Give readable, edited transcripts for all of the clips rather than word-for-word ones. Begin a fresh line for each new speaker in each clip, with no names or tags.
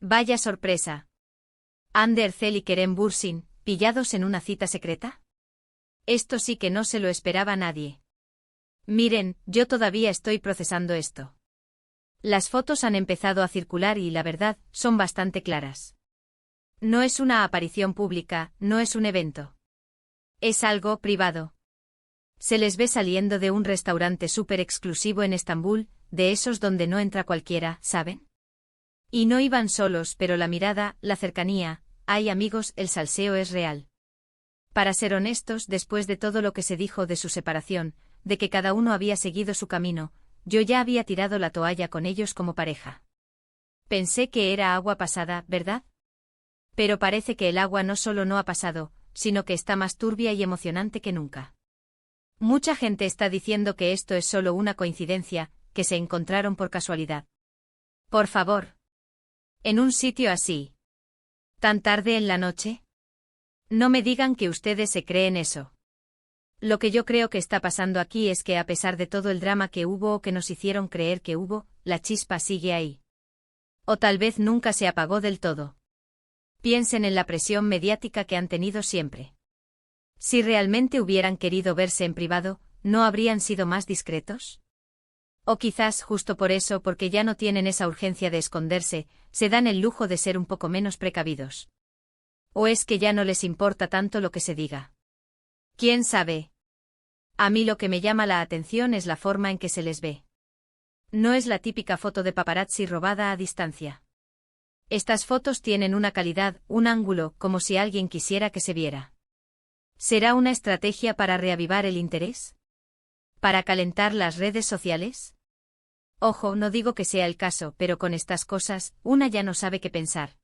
Vaya sorpresa. Ander Ercel y Kerem Bürsin, ¿pillados en una cita secreta? Esto sí que no se lo esperaba nadie. Miren, yo todavía estoy procesando esto. Las fotos han empezado a circular y la verdad, son bastante claras. No es una aparición pública, no es un evento. Es algo privado. Se les ve saliendo de un restaurante súper exclusivo en Estambul, de esos donde no entra cualquiera, ¿saben? Y no iban solos, pero la mirada, la cercanía, ay amigos, el salseo es real. Para ser honestos, después de todo lo que se dijo de su separación, de que cada uno había seguido su camino, yo ya había tirado la toalla con ellos como pareja. Pensé que era agua pasada, ¿verdad? Pero parece que el agua no solo no ha pasado, sino que está más turbia y emocionante que nunca. Mucha gente está diciendo que esto es solo una coincidencia, que se encontraron por casualidad. Por favor. En un sitio así. ¿Tan tarde en la noche? No me digan que ustedes se creen eso. Lo que yo creo que está pasando aquí es que a pesar de todo el drama que hubo o que nos hicieron creer que hubo, la chispa sigue ahí. O tal vez nunca se apagó del todo. Piensen en la presión mediática que han tenido siempre. Si realmente hubieran querido verse en privado, ¿no habrían sido más discretos? O quizás justo por eso, porque ya no tienen esa urgencia de esconderse, se dan el lujo de ser un poco menos precavidos. ¿O es que ya no les importa tanto lo que se diga? ¿Quién sabe? A mí lo que me llama la atención es la forma en que se les ve. No es la típica foto de paparazzi robada a distancia. Estas fotos tienen una calidad, un ángulo, como si alguien quisiera que se viera. ¿Será una estrategia para reavivar el interés? ¿Para calentar las redes sociales? Ojo, no digo que sea el caso, pero con estas cosas, una ya no sabe qué pensar.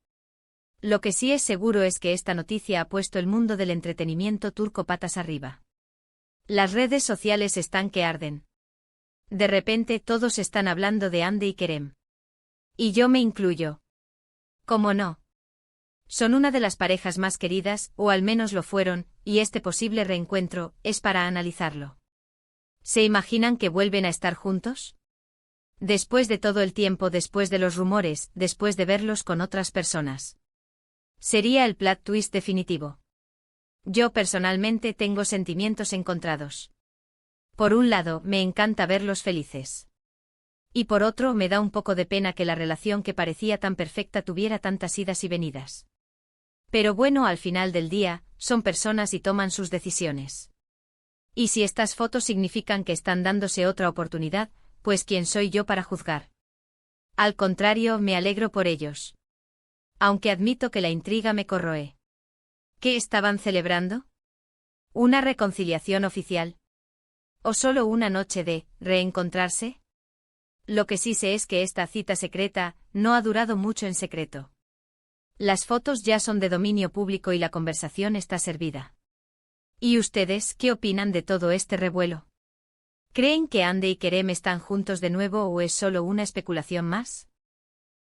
Lo que sí es seguro es que esta noticia ha puesto el mundo del entretenimiento turco patas arriba. Las redes sociales están que arden. De repente todos están hablando de Hande y Kerem. Y yo me incluyo. ¿Cómo no? Son una de las parejas más queridas, o al menos lo fueron, y este posible reencuentro es para analizarlo. ¿Se imaginan que vuelven a estar juntos? Después de todo el tiempo, después de los rumores, después de verlos con otras personas. Sería el plot twist definitivo. Yo personalmente tengo sentimientos encontrados. Por un lado, me encanta verlos felices. Y por otro, me da un poco de pena que la relación que parecía tan perfecta tuviera tantas idas y venidas. Pero bueno, al final del día, son personas y toman sus decisiones. Y si estas fotos significan que están dándose otra oportunidad, pues ¿quién soy yo para juzgar? Al contrario, me alegro por ellos. Aunque admito que la intriga me corroe. ¿Qué estaban celebrando? ¿Una reconciliación oficial? ¿O solo una noche de reencontrarse? Lo que sí sé es que esta cita secreta no ha durado mucho en secreto. Las fotos ya son de dominio público y la conversación está servida. ¿Y ustedes qué opinan de todo este revuelo? ¿Creen que Hande y Kerem están juntos de nuevo o es solo una especulación más?